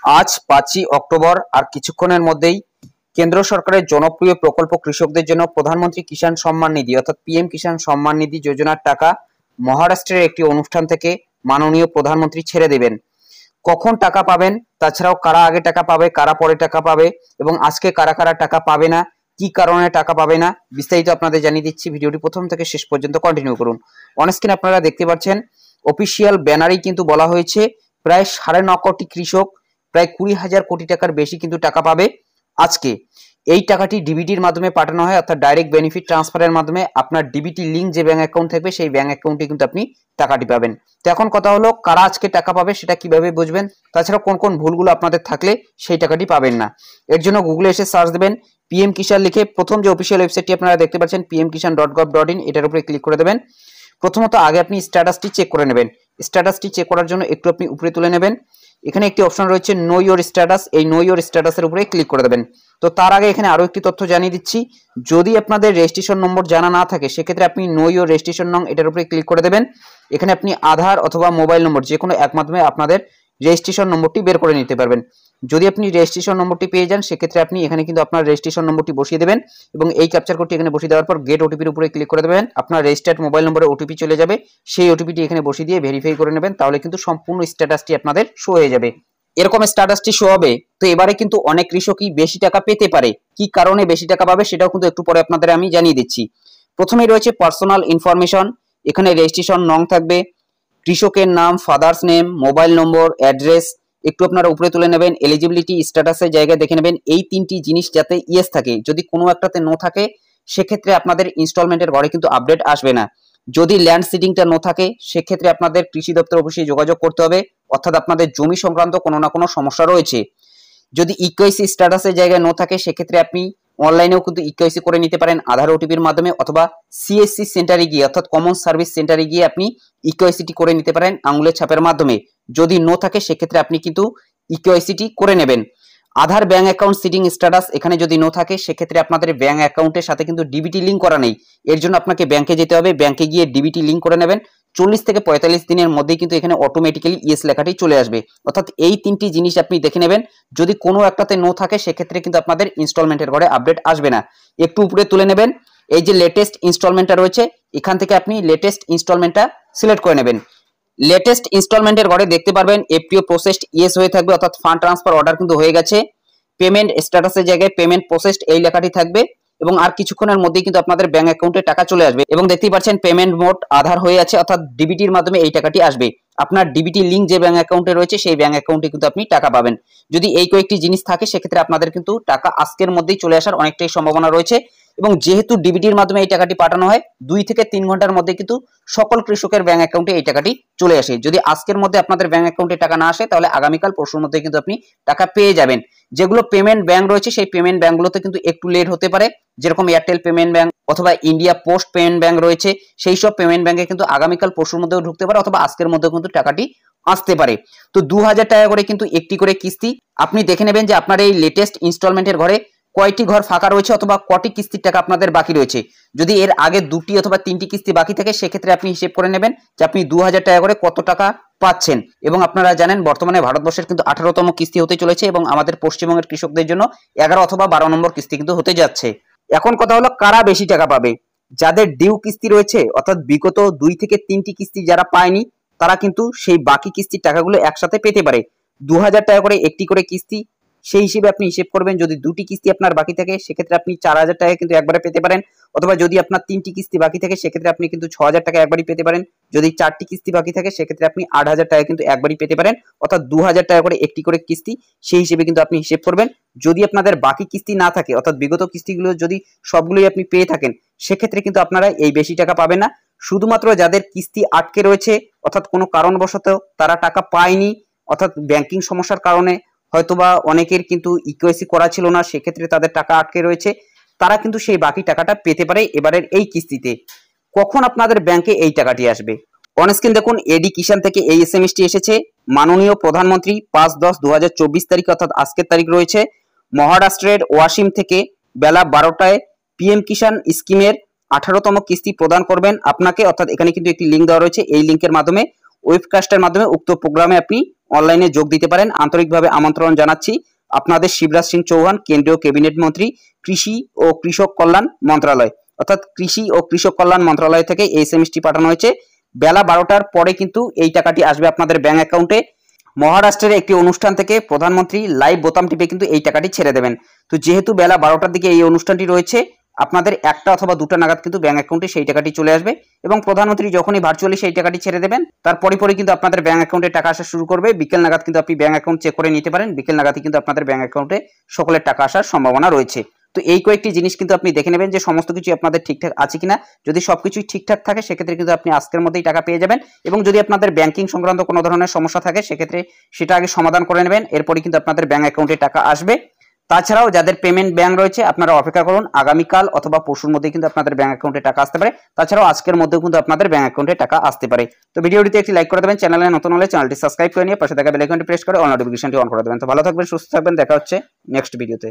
আজ 5ই অক্টোবর আর কিছুক্ষণের মধ্যেই কেন্দ্র সরকারের জনপ্রিয় প্রকল্প কৃষকদের জন্য প্রধানমন্ত্রী কিষাণ সম্মান নিধি অর্থাৎ পিএম কিষাণ সম্মান নিধি যোজনার টাকা মহারাষ্ট্রের একটি অনুষ্ঠান থেকে মাননীয় প্রধানমন্ত্রী ছেড়ে দেবেন। কখন টাকা পাবেন, তাছাড়াও কারা আগে টাকা পাবে, কারা পরে টাকা পাবে এবং আজকে কারা কারা টাকা পাবে না, কি কারণে টাকা পাবে না, বিস্তারিত আপনাদের জানিয়ে দিচ্ছি। ভিডিওটি প্রথম থেকে শেষ পর্যন্ত কন্টিনিউ করুন। অন স্ক্রিন আপনারা দেখতে পাচ্ছেন অফিসিয়াল ব্যানারেই কিন্তু বলা হয়েছে প্রায় 9.5 কোটি কৃষক প্রায় 20,000 কোটি টাকার বেশি কিন্তু টাকা পাবে আজকে। এই টাকাটি ডিবিটির মাধ্যমে পাঠানো হয় অর্থাৎ ডাইরেক্ট বেনিফিট ট্রান্সফারের মাধ্যমে। আপনার ডিবিটি লিঙ্ক যে ব্যাংক অ্যাকাউন্ট থাকবে সেই ব্যাংক অ্যাকাউন্টে কিন্তু আপনি টাকাটি পাবেন। তো এখন কথা হলো কারা আজকে টাকা পাবে সেটা কিভাবে বুঝবেন, তাছাড়া কোন কোন ভুলগুলো আপনাদের থাকলে সেই টাকাটি পাবেন না। এর জন্য গুগলে এসে সার্চ দেবেন পিএম কিষাণ লিখে প্রথম যে অফিসিয়াল ওয়েবসাইটটি আপনারা দেখতে পাচ্ছেন pmkishan.gov.in, এটার উপরে ক্লিক করে দেবেন। প্রথমত আগে আপনি স্ট্যাটাসটি চেক করে নেবেন। স্ট্যাটাসটি চেক করার জন্য একটু আপনি উপরে তুলে নেবেন। এখানে একটি অপশন রয়েছে নো ইওর স্ট্যাটাস, এই নো ইওর স্ট্যাটাসের উপরে ক্লিক করে দেবেন। তো তার আগে এখানে আরো একটি তথ্য জানিয়ে দিচ্ছি, যদি আপনাদের রেজিস্ট্রেশন নম্বর জানা না থাকে সেক্ষেত্রে আপনি নো ইওর রেজিস্ট্রেশন নং এটার উপরে ক্লিক করে দেবেন। এখানে আপনি আধার অথবা মোবাইল নম্বর যে কোনো এক মাধ্যমে আপনাদের রেজিস্ট্রেশন নম্বরটি বের করে নিতে পারবেন। যদি আপনি রেজিস্ট্রেশন নম্বরটি পেয়ে যান সেক্ষেত্রে আপনি এখানে কিন্তু আপনার রেজিস্ট্রেশন নম্বরটি বসিয়ে দেবেন এবং এই ক্যাপচার কোডটি এখানে বসিয়ে দেওয়ার পর গেট ওটিপির উপরে ক্লিক করে দেবেন। আপনার রেজিস্টার্ড মোবাইল নম্বরে ওটিপি চলে যাবে, সেই ওটিপিটি এখানে বসিয়ে দিয়ে ভেরিফাই করে নেবেন, তাহলে কিন্তু সম্পূর্ণ স্ট্যাটাসটি আপনাদের শো হয়ে যাবে। এরকম স্ট্যাটাসটি শো হবে। তো এবারে কিন্তু অনেক কৃষকই বেশি টাকা পেতে পারে, কি কারণে বেশি টাকা পাবে সেটাও কিন্তু একটু পরে আপনাদের আমি জানিয়ে দিচ্ছি। প্রথমেই রয়েছে পার্সোনাল ইনফরমেশন, এখানে রেজিস্ট্রেশন নং থাকবে, কৃষকের নাম, ফাদার্স নেম, মোবাইল নম্বর, অ্যাড্রেস একটু আপনারা উপরে তুলে নেবেন। এলিজিবিলিটি স্ট্যাটাসের জায়গায় দেখে নেবেন এই তিনটি জিনিস যাতে ইয়েস থাকে, যদি কোনো একটাতে নো থাকে সেক্ষেত্রে আপনাদের ইনস্টলমেন্টের ঘরে কিন্তু আপডেট আসবে না। যদি ল্যান্ড সিডিংটা নো থাকে সেক্ষেত্রে আপনাদের কৃষি দপ্তর অফিসে যোগাযোগ করতে হবে, অর্থাৎ আপনাদের জমি সংক্রান্ত কোনো না কোনো সমস্যা রয়েছে। যদি ইকেওয়াইসি স্ট্যাটাসের জায়গায় নো থাকে সেক্ষেত্রে আপনি অনলাইনেও কিন্তু ইকেওয়াইসি করে নিতে পারেন আধার ওটিপির মাধ্যমে, অথবা সিএসসি সেন্টারে গিয়ে অর্থাৎ কমন সার্ভিস সেন্টারে গিয়ে আপনি ইকেওয়াইসিটি করে নিতে পারেন আঙুলের ছাপের মাধ্যমে। যদি নো থাকে সেক্ষেত্রে আপনি কিন্তু ইকেওয়াইসিটি করে নেবেন। আধার ব্যাংক অ্যাকাউন্ট সিডিং স্ট্যাটাস, এখানে যদি নো থাকে সেক্ষেত্রে আপনাদের ব্যাংক অ্যাকাউন্টের সাথে কিন্তু ডিবিটি লিঙ্ক করা নেই, এর জন্য আপনাকে ব্যাংকে যেতে হবে, ব্যাংকে গিয়ে ডিবিটি লিঙ্ক করে নেবেন। 40 থেকে 45 দিনের মধ্যেই কিন্তু এখানে অটোমেটিক্যালি ইয়েস লেখাটি চলে আসবে। অর্থাৎ এই তিনটি জিনিস আপনি দেখে নেবেন, যদি কোনো একটাতে নো থাকে সেক্ষেত্রে কিন্তু আপনাদের ইনস্টলমেন্টের ঘরে আপডেট আসবে না। একটু উপরে তুলে নেবেন, এই যে লেটেস্ট ইনস্টলমেন্টটা রয়েছে এখান থেকে আপনি লেটেস্ট ইনস্টলমেন্টটা সিলেক্ট করে নেবেন। লেটেস্ট ইনস্টলমেন্টের ঘরে দেখতে পারবেন এফপিও প্রসেসড ইয়েস হয়ে থাকবে, অর্থাৎ ফান্ড ট্রান্সফার অর্ডার কিন্তু হয়ে গেছে। পেমেন্ট স্ট্যাটাসের জায়গায় পেমেন্ট প্রসেসড এই লেখাটি থাকবে এবং আর কিছুক্ষণের মধ্যেই কিন্তু আপনাদের ব্যাংক অ্যাকাউন্টে টাকা চলে আসবে। এবং দেখতেই পাচ্ছেন পেমেন্ট মোড আধার হয়ে আছে, অর্থাৎ ডিবিটির মাধ্যমে এই টাকাটি আসবে। আপনার ডিবিটি লিঙ্ক যে ব্যাংক অ্যাকাউন্টে রয়েছে সেই ব্যাংক অ্যাকাউন্টে কিন্তু আপনি টাকা পাবেন। যদি এই কয়েকটি জিনিস থাকে সেক্ষেত্রে আপনাদের কিন্তু টাকা আজকের মধ্যেই চলে আসার অনেকটাই সম্ভাবনা রয়েছে। এবং যেহেতু ডিবিটির মাধ্যমে এই টাকাটি পাঠানো হয় 2 থেকে 3 ঘন্টার মধ্যে কিন্তু সকল কৃষকের ব্যাংক অ্যাকাউন্টে এই টাকাটি চলে আসে। যদি আজকের মধ্যে আপনাদের ব্যাংক অ্যাকাউন্টে টাকা না আসে তাহলে আগামীকাল পরশুর মধ্যে কিন্তু আপনি টাকা পেয়ে যাবেন। যেগুলো পেমেন্ট ব্যাংক রয়েছে সেই পেমেন্ট ব্যাংকগুলোতে কিন্তু একটু লেট হতে পারে, যেরকম এয়ারটেল পেমেন্ট ব্যাংক অথবা ইন্ডিয়া পোস্ট পেমেন্ট ব্যাংক রয়েছে, সেই সব পেমেন্ট ব্যাংকে কিন্তু আগামীকাল পরশুর মধ্যেও ঢুকতে পারে অথবা আজকের মধ্যেও কিন্তু টাকাটি আসতে পারে। তো 2000 টাকা করে কিন্তু একটি করে কিস্তি। আপনি দেখে নেবেন যে আপনার এই লেটেস্ট ইনস্টলমেন্টের ঘরে কয়টি ঘর ফাঁকা রয়েছে অথবা কটি কিস্তির টাকা আপনাদের বাকি রয়েছে। যদি এর আগে 2টি অথবা 3টি কিস্তি বাকি থাকে সেক্ষেত্রে আপনি হিসেব করে নেবেন যে আপনি 2000 টাকা করে কত টাকা পাচ্ছেন। এবং আপনারা জানেন বর্তমানে ভারতবর্ষের কিন্তু 18তম কিস্তি হতে চলেছে এবং আমাদের পশ্চিমবঙ্গের কৃষকদের জন্য 11 অথবা 12 নম্বর কিস্তি কিন্তু হতে যাচ্ছে। এখন কথা হলো কারা বেশি টাকা পাবে। যাদের ডিউ কিস্তি রয়েছে অর্থাৎ বিগত 2 থেকে 3টি কিস্তি যারা পায়নি তারা কিন্তু সেই বাকি কিস্তির টাকাগুলো একসাথে পেতে পারে। 2000 টাকা করে একটি করে কিস্তি, সেই হিসেবে আপনি হিসেব করবেন। যদি 2টি কিস্তি আপনার বাকি থাকে সেক্ষেত্রে আপনি 4000 টাকা কিন্তু একবারে পেতে পারেন, অথবা যদি আপনার 3টি কিস্তি বাকি থাকে সেক্ষেত্রে আপনি কিন্তু 6000 টাকা একবারই পেতে পারেন। যদি 4টি কিস্তি বাকি থাকে সেক্ষেত্রে আপনি 8000 টাকা কিন্তু একবারই পেতে পারেন, অর্থাৎ 2000 টাকা করে একটি করে কিস্তি, সেই হিসেবে কিন্তু আপনি হিসেব করবেন। যদি আপনাদের বাকি কিস্তি না থাকে অর্থাৎ বিগত কিস্তিগুলো যদি সবগুলোই আপনি পেয়ে থাকেন সেক্ষেত্রে কিন্তু আপনারা এই বেশি টাকা পাবেন না। শুধুমাত্র যাদের কিস্তি আটকে রয়েছে অর্থাৎ কোনো কারণবশত তারা টাকা পায়নি, অর্থাৎ ব্যাংকিং সমস্যার কারণে হয়তোবা অনেকের কিন্তু ইকেওয়াইসি করা ছিল না, সেক্ষেত্রে তাদের টাকা আটকে রয়েছে, তারা কিন্তু সেই বাকি টাকাটা পেতে পারে এবারের এই কিস্তিতে। কখন আপনাদের ব্যাংকে এই টাকাটি আসবে, অন স্ক্রিন দেখুন এডি কিষাণ থেকে এই এসএমএসটি এসেছে। মাননীয় প্রধানমন্ত্রী 5/10/2024 তারিখ অর্থাৎ আজকের তারিখ রয়েছে, মহারাষ্ট্রের ওয়াসিম থেকে বেলা 12টায় পিএম কিষাণ স্কিমের 18তম কিস্তি প্রদান করবেন আপনাকে। অর্থাৎ এখানে কিন্তু একটি লিঙ্ক দেওয়া রয়েছে, এই লিঙ্কের মাধ্যমে ওয়েবকাস্টের মাধ্যমে উক্ত প্রোগ্রামে আপনি অনলাইনে যোগ দিতে পারেন। আন্তরিকভাবে আমন্ত্রণ জানাচ্ছি। আপনাদের শিবরাজ সিং চৌহান, কেন্দ্রীয় ক্যাবিনেট মন্ত্রী, কৃষি ও কৃষক কল্যাণ মন্ত্রণালয়, অর্থাৎ কৃষি ও কৃষক কল্যাণ মন্ত্রণালয় থেকে এই এসএমএসটি পাঠানো হয়েছে। বেলা 12টার পরে কিন্তু এই টাকাটি আসবে আপনাদের ব্যাংক অ্যাকাউন্টে। মহারাষ্ট্রের একটি অনুষ্ঠান থেকে প্রধানমন্ত্রী লাইভ বোতাম টিপে কিন্তু এই টাকাটি ছেড়ে দেবেন। তো যেহেতু বেলা 12টার দিকে এই অনুষ্ঠানটি রয়েছে, আপনাদের 1টা অথবা 2টা নাগাদ কিন্তু ব্যাংক অ্যাকাউন্টে সেই টাকাটি চলে আসবে এবং প্রধানমন্ত্রী যখনই ভার্চুয়ালি সেই টাকাটি ছেড়ে দেবেন তারপরে কিন্তু আপনাদের ব্যাংক অ্যাকাউন্টে টাকা আসা শুরু করবে। বিকেল নাগাদ কিন্তু আপনি ব্যাংক অ্যাকাউন্ট চেক করে নিতে পারেন। বিকেল নাগাদই কিন্তু আপনাদের ব্যাংক অ্যাকাউন্টে সকলের টাকা আসার সম্ভাবনা রয়েছে। তো এই কয়েকটি জিনিস কিন্তু আপনি দেখে নেবেন যে সমস্ত কিছু আপনাদের ঠিকঠাক আছে কিনা। যদি সবকিছুই ঠিকঠাক থাকে সেক্ষেত্রে কিন্তু আপনি আজকের মধ্যেই টাকা পেয়ে যাবেন এবং যদি আপনাদের ব্যাংকিং সংক্রান্ত কোনো ধরনের সমস্যা থাকে সেক্ষেত্রে সেটা আগে সমাধান করে নেবেন, এরপরই কিন্তু আপনাদের ব্যাংক অ্যাকাউন্টে টাকা আসবে। তাছাড়াও যাদের পেমেন্ট ব্যাংক রয়েছে আপনারা অপেক্ষা করুন, আগামীকাল অথবা পরশুর মধ্যে কিন্তু আপনাদের ব্যাংক অ্যাকাউন্টে টাকা আসতে পারে। তাছাড়াও আজকের মধ্যেও কিন্তু আপনাদের ব্যাংক অ্যাকাউন্টে টাকা আসতে পারে। তো ভিডিওটিতে একটি লাইক করে দেবেন, চ্যানেলে নতুন হলে চ্যানেলটি সাবস্ক্রাইব করে নিয়ে পাশে থাকা বেল আইকনটি প্রেস করে অল নোটিফিকেশনটি অন করে দেবেন। তো ভালো থাকবেন, সুস্থ থাকবেন, দেখা হচ্ছে নেক্সট ভিডিওতে।